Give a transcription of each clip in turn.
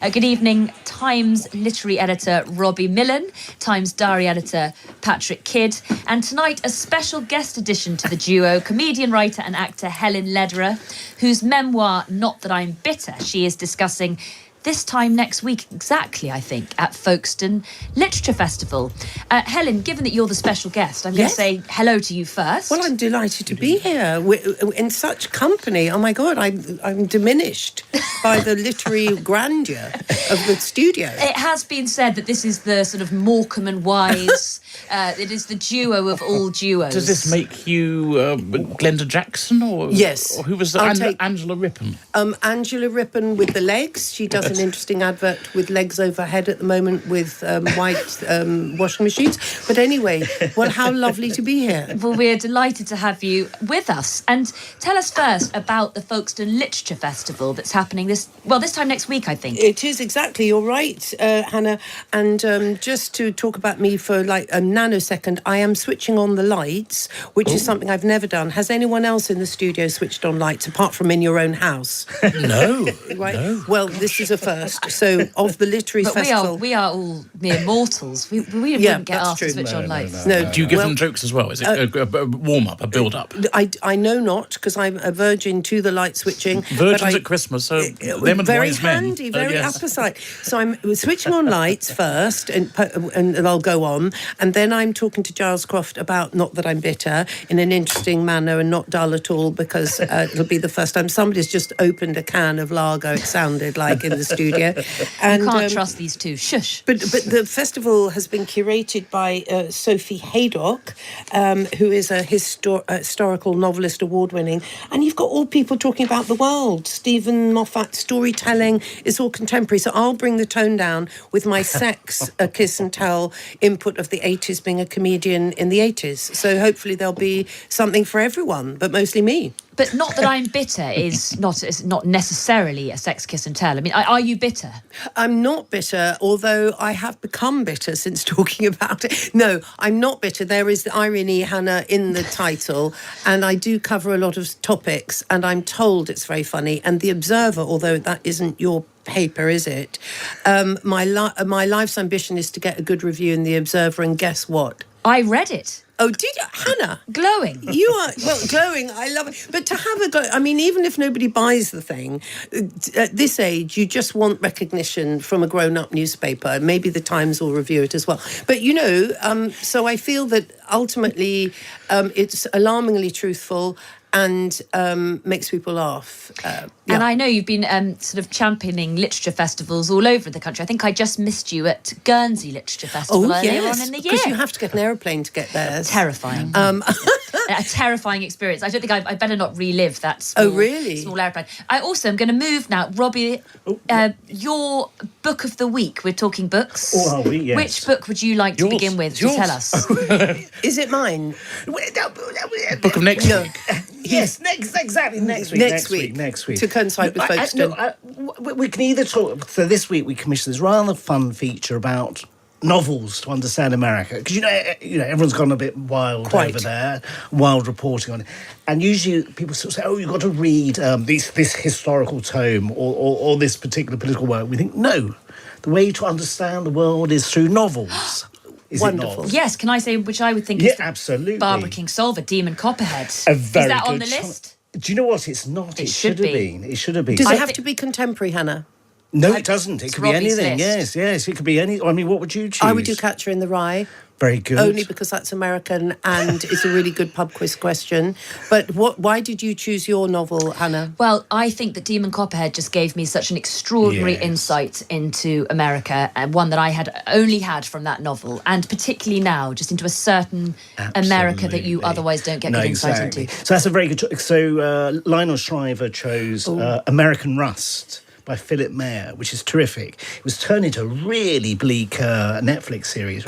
Good evening, Times literary editor Robbie Millen, Times diary editor Patrick Kidd, and tonight a special guest addition to the duo, comedian, writer and actor Helen Lederer, whose memoir, Not That I'm Bitter, she is discussing this time next week, exactly, I think, at Folkestone Literature Festival. Helen, given that you're the special guest, I'm going to say hello to you first. Well, I'm delighted to be here in such company. Oh, my God, I'm diminished by the literary grandeur of the studio. It has been said that this is the sort of Morecambe and Wise, it is the duo of all duos. Does this make you Glenda Jackson? Or, yes. Or who was the Angela Rippon? Angela Rippon with the legs. She does an interesting advert with legs overhead at the moment with white washing machines. But anyway, well, how lovely to be here. Well, we're delighted to have you with us. And tell us first about the Folkestone Literature Festival that's happening this time next week, I think. It is, exactly. You're right, Hannah. And just to talk about me for like a nanosecond, I am switching on the lights, which is something I've never done. Has anyone else in the studio switched on lights, apart from in your own house? No. Right? No. Well, this is a first. So, of the literary festival... we are all mere mortals. We wouldn't get asked to switch on lights. No. Do you give them jokes as well? Is it a warm-up, a build-up? I know not, because I'm a virgin to the light switching. Virgins at Christmas, so them and very wise men. handy, very yes. apposite. So I'm switching on lights first, and I'll go on, and then I'm talking to Giles Croft about Not That I'm Bitter in an interesting manner and not dull at all, because it'll be the first time somebody's just opened a can of lager, it sounded like, in the studio. And, you can't trust these two. Shush. But the festival has been curated by Sophie Haydock, who is a historical novelist, award-winning, and you've got all people talking about the world. Stephen Moffat, storytelling, it's all contemporary. So I'll bring the tone down with my sex, kiss and tell input of the 80s, being a comedian in the 80s. So hopefully there'll be something for everyone, but mostly me. But Not That I'm Bitter is not necessarily a sex, kiss and tell. I mean, are you bitter? I'm not bitter, although I have become bitter since talking about it. No, I'm not bitter. There is the irony, Hannah, in the title, and I do cover a lot of topics, and I'm told it's very funny. And The Observer, although that isn't your paper, is it? My life's ambition is to get a good review in The Observer, and guess what? I read it. Oh, did you? Hannah? Glowing. You are, well, glowing, I love it. But to have a glow, I mean, even if nobody buys the thing, at this age, you just want recognition from a grown-up newspaper. Maybe the Times will review it as well. But, so I feel that ultimately it's alarmingly truthful and makes people laugh. And I know you've been sort of championing literature festivals all over the country. I think I just missed you at Guernsey Literature Festival earlier on in the year. Because you have to get an aeroplane to get there. Terrifying. A terrifying experience. I don't think I better not relive that small aeroplane. I also am going to move now. Robbie, your book of the week. We're talking books. Oh, are we? Yes. Which book would you like to begin with to tell us? Is it mine? Book of next week. Yes, exactly next week. Next week. To coincide with Folkestone. We can either talk... So this week we commissioned this rather fun feature about novels to understand America, because everyone's gone a bit wild over there, wild reporting on it, and usually people sort of say, "Oh, you've got to read this historical tome or this particular political work." We think no, the way to understand the world is through novels. Is wonderful. Yes, can I say which I would think is absolutely. Barbara Kingsolver, Demon Copperhead. Is that on the list? Do you know what? It's not. It should have been. It should have been. Does it have to be contemporary, Hannah? No, it doesn't. It could be anything. List. Yes, it could be any. I mean, what would you choose? I would do Catcher in the Rye. Very good. Only because that's American and it's a really good pub quiz question. But why did you choose your novel, Hannah? Well, I think that Demon Copperhead just gave me such an extraordinary insight into America, and one that I had only had from that novel, and particularly now, just into a certain America that you otherwise don't get good insight into. So that's a very good... So Lionel Shriver chose American Rust by Philip Mayer, which is terrific. It was turned into a really bleak Netflix series.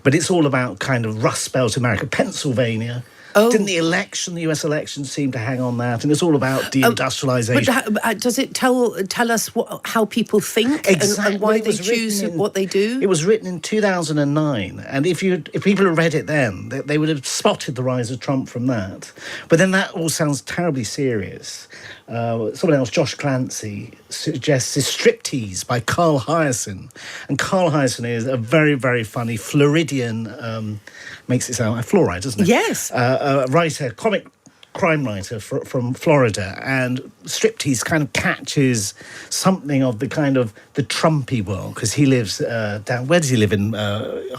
But it's all about kind of Rust Belt America, Pennsylvania. Didn't the US election seem to hang on that? And it's all about deindustrialization. But does it tell us how people think and why they choose what they do? It was written in 2009. And if people had read it then, they would have spotted the rise of Trump from that. But then that all sounds terribly serious. Someone else, Josh Clancy, suggests is Striptease by Carl Hyacin. And Carl Hyacin is a very, very funny Floridian, makes it sound like fluoride, doesn't it? Yes. Writer, comic crime writer from Florida, and Striptease kind of catches something of the kind of the Trumpy world, because he lives down, where does he live in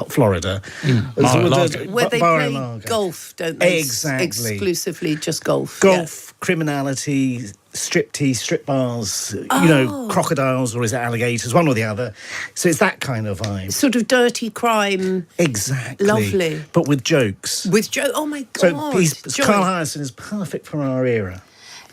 Florida? Where they play golf, don't they? Exactly. Exclusively just golf. Golf, criminality, striptease, strip bars, crocodiles, or is it alligators, one or the other. So it's that kind of vibe. Sort of dirty crime. Exactly. Lovely. But with jokes. Oh my God. So Carl Hyacin is perfect for our era.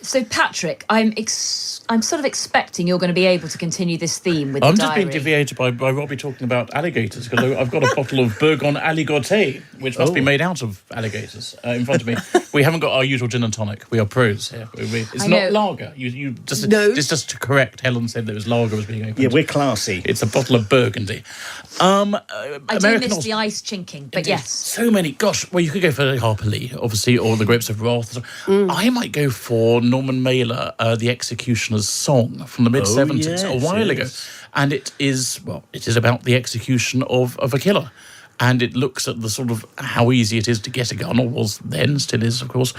So, Patrick, I'm sort of expecting you're going to be able to continue this theme with the I'm diary. just being deviated by Robbie talking about alligators, because I've got a bottle of Bourgogne Aligoté, which must be made out of alligators, in front of me. We haven't got our usual gin and tonic. We are pros here. It's not lager. Just to correct, Helen said there was lager was being opened. Yeah, we're classy. It's a bottle of Burgundy. I do miss the ice chinking, but yes. So many. Gosh, well, you could go for Harper Lee, obviously, or The Grapes of Wrath. I might go for Norman Mailer, The Executioner's Song from the mid-70s, a while ago. And it is about the execution of a killer. And it looks at the sort of how easy it is to get a gun, or was then, still is, of course.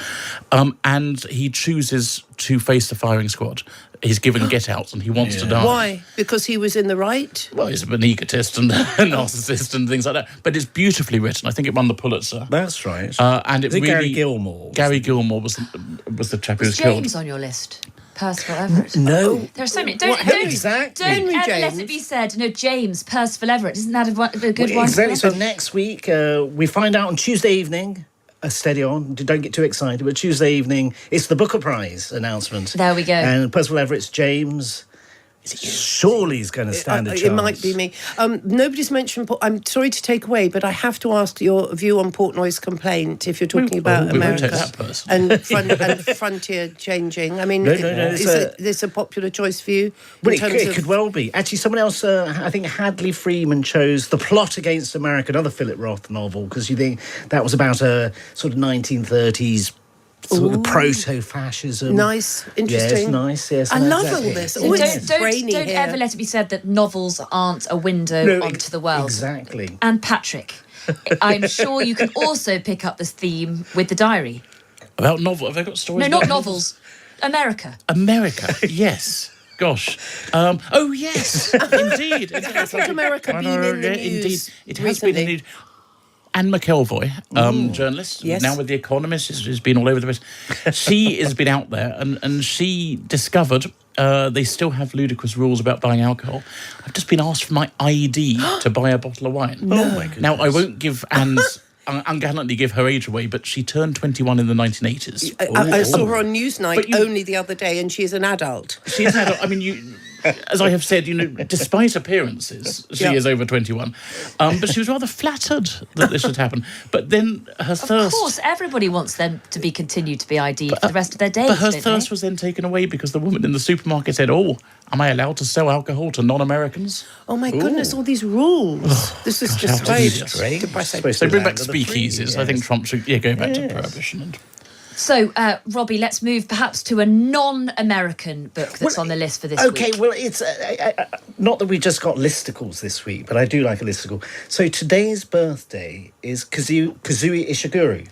And he chooses to face the firing squad. He's given get-outs and he wants to die. Why? Because he was in the right? Well, he's an egotist and a narcissist and things like that. But it's beautifully written. I think it won the Pulitzer. That's right. And it really, Gary Gilmore? Gary Gilmore was the chap who was killed. James on your list? Percival Everett. No. There are so many. Henry Don't ever let it be said. No, James Percival Everett. Isn't that a good one? Exactly. So next week we find out on Tuesday evening. Steady on. Don't get too excited. But Tuesday evening, it's the Booker Prize announcement. There we go. And Percival Everett's James. Surely he's going to stand a chance. It might be me. Nobody's mentioned... I'm sorry to take away, but I have to ask your view on Portnoy's complaint, if you're talking about America. We won't take that and frontier changing. I mean, No, is this a popular choice for you? Well, it could well be. Actually, someone else, I think Hadley Freeman chose The Plot Against America, another Philip Roth novel, because you think that was about a sort of 1930s sort of proto-fascism. Nice, interesting. Yes, nice, yes. I love all this. So don't ever let it be said that novels aren't a window onto the world. Exactly. And Patrick, I'm sure you can also pick up this theme with the diary. About novel? Have I got stories? No, about not novels. America. America, yes. Gosh. Oh, yes. Indeed. Hasn't America been in the news? Indeed. It has been in the news. Anne McElvoy, journalist, yes. now with The Economist, has been all over the place. She has been out there and she discovered they still have ludicrous rules about buying alcohol. I've just been asked for my ID to buy a bottle of wine. No. Oh my goodness. Now, I won't give Anne's... ungallantly give her age away, but she turned 21 in the 1980s. I saw her on Newsnight only the other day, and she's an adult. She's an adult. I mean, as I have said, despite appearances, she is over 21. But she was rather flattered that this had happened. But then her thirst... Of course, everybody wants them to be continued to be ID'd for the rest of their days. But her thirst was then taken away because the woman in the supermarket said, "Oh, am I allowed to sell alcohol to non-Americans?" Oh my goodness, all these rules. This is just strange. So bring back speakeasies. I think Trump should go back to prohibition. So, Robbie, let's move perhaps to a non-American book that's on the list for this week. Okay, well, it's not that we just got listicles this week, but I do like a listicle. So today's birthday is Kazuo Ishiguro.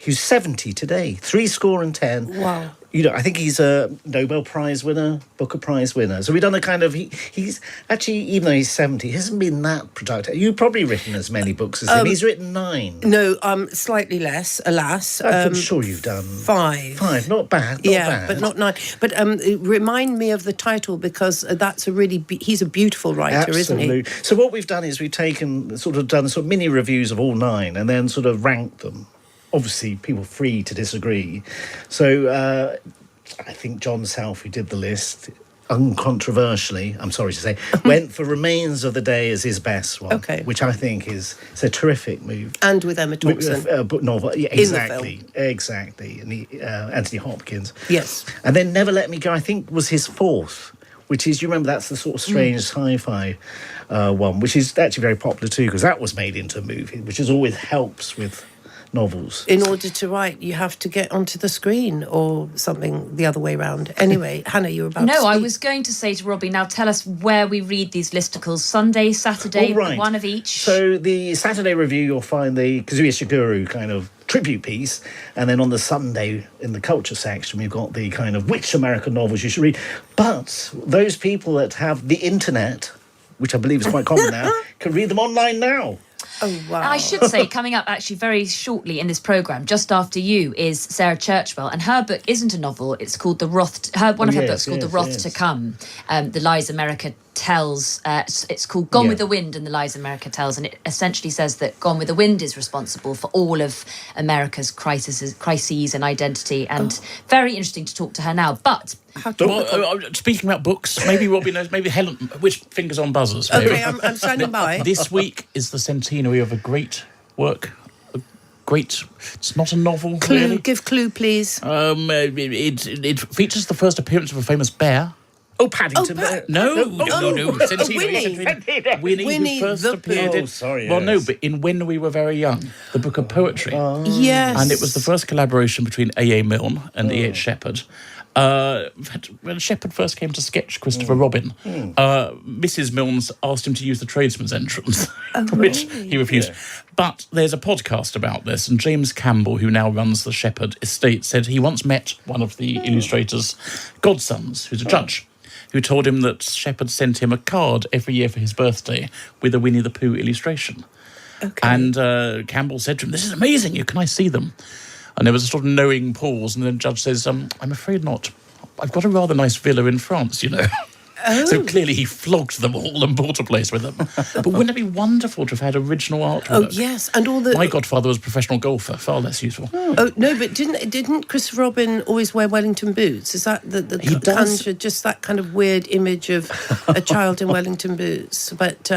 Who's 70 today, 70. Wow. I think he's a Nobel Prize winner, Booker Prize winner. So we've done a kind of... He's actually, even though he's 70, he hasn't been that productive. You've probably written as many books as him. He's written 9. No, slightly less, alas. I'm sure you've done... 5. 5, not bad, not bad. But not 9. But remind me of the title, because that's a really... he's a beautiful writer, isn't he? So what we've done is we've done sort of mini reviews of all 9 and then sort of ranked them. Obviously, people free to disagree. So I think John South, who did the list, uncontroversially, I'm sorry to say, went for Remains of the Day as his best one, which I think is a terrific move. And with Emma Thompson. Book novel, yeah, exactly. And Anthony Hopkins. Yes. And then Never Let Me Go, I think, was his 4th, which is, you remember, that's the sort of strange sci-fi one, which is actually very popular too, because that was made into a movie, which always helps with novels. In order to write, you have to get onto the screen or something the other way around. Anyway, Hannah, you were about to No, I speak. was going to say to Robbie, now tell us where we read these listicles. Sunday, Saturday, All right. one of each. So the Saturday review, you'll find the Kazuya Shiguru kind of tribute piece, and then on the Sunday in the culture section, we've got the kind of which American novels you should read. But those people that have the internet, which I believe is quite common now, can read them online now. Oh, wow. I should say, coming up actually very shortly in this programme, just after you, is Sarah Churchwell, and her book isn't a novel. It's called one of her books called The Wrath to Come, The Lies America Tells. It's called Gone with the Wind and the Lies America Tells, and it essentially says that Gone with the Wind is responsible for all of America's crises and identity, and very interesting to talk to her now. But Speaking about books, maybe Robbie knows, maybe Helen, which fingers on buzzers? Maybe. Okay, I'm standing by. This week is the centenary of a great work. It's not a novel, Clue, really. give clue, please. It features the first appearance of a famous bear. Oh, Paddington. No. Centenary. Winnie who first the appeared Pooh. in... Oh, sorry, Well, no, yes. but in When We Were Very Young, the book of poetry. Yes. And it was the first collaboration between A.A. Milne and E.H. Shepard. When Shepard first came to sketch Christopher Robin, Mrs. Milnes asked him to use the tradesman's entrance, which he refused. Yeah. But there's a podcast about this, and James Campbell, who now runs the Shepard estate, said he once met one of the illustrator's godsons, who's a judge, who told him that Shepard sent him a card every year for his birthday with a Winnie the Pooh illustration. Okay. And Campbell said to him, "This is amazing, can I see them?" And there was a sort of knowing pause, and then the judge says, "I'm afraid not. I've got a rather nice villa in France, Oh. So clearly he flogged them all and bought a place with them. But wouldn't it be wonderful to have had original artwork? Oh, yes. And all the... My godfather was a professional golfer, far less useful. Oh, no, but didn't Christopher Robin always wear Wellington boots? Is that He does. conjure just that kind of weird image of a child in Wellington boots? But...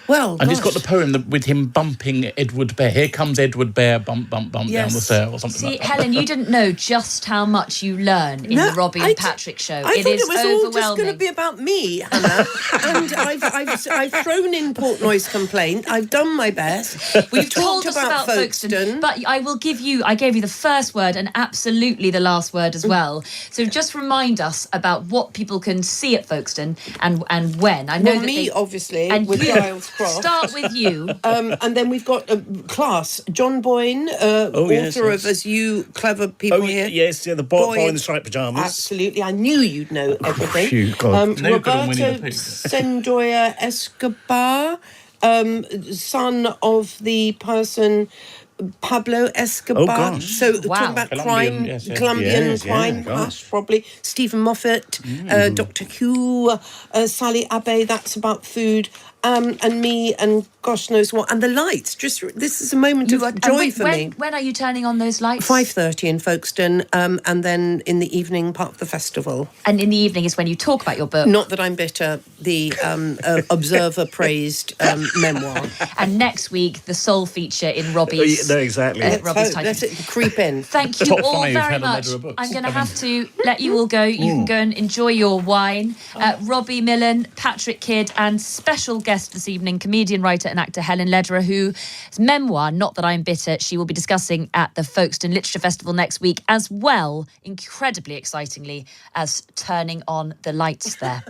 well, and he's got the poem with him bumping Edward Bear. Here comes Edward Bear, bump, bump, bump down the stair or something like that. Helen, you didn't know just how much you learn in the Robbie and Patrick show. I thought it was all just overwhelming. going to be about me, Hannah. And I've thrown in Portnoy's complaint. I've done my best. We've told talked us about Folkestone. But I gave you the first word and absolutely the last word as well. So just remind us about what people can see at Folkestone and when. I know obviously, and with you. Giles Cross. Start with you. And then we've got class. John Boyne, author of As You Clever People Here. Yes, the boy in the striped pyjamas. Absolutely. I knew you'd know everything. Phew, God. No good on Winnie the Roberto Pooh. Sendoya Escobar, son of the person Pablo Escobar. Oh, gosh. So Wow. talking about crime, Yes, yes. Colombian Yes, crime, gosh. probably. Stephen Moffat, Dr. Who, Sally Abbey, that's about food. And me, and gosh knows what, and the lights. This is a moment of joy for me. When are you turning on those lights? 5:30 in Folkestone, and then in the evening, part of the festival. And in the evening is when you talk about your book. Not that I'm bitter. The Observer praised memoir. And next week, the soul feature in Robbie's. No, exactly. Robbie's Let it creep in. Thank you Top all five very Helen much. Lederer books. I'm going to have to let you all go. You can go and enjoy your wine. Robbie Millen, Patrick Kidd, and special guest this evening, comedian, writer and actor Helen Lederer, whose memoir, Not That I'm Bitter, she will be discussing at the Folkestone Literature Festival next week, as well, incredibly excitingly, as turning on the lights there.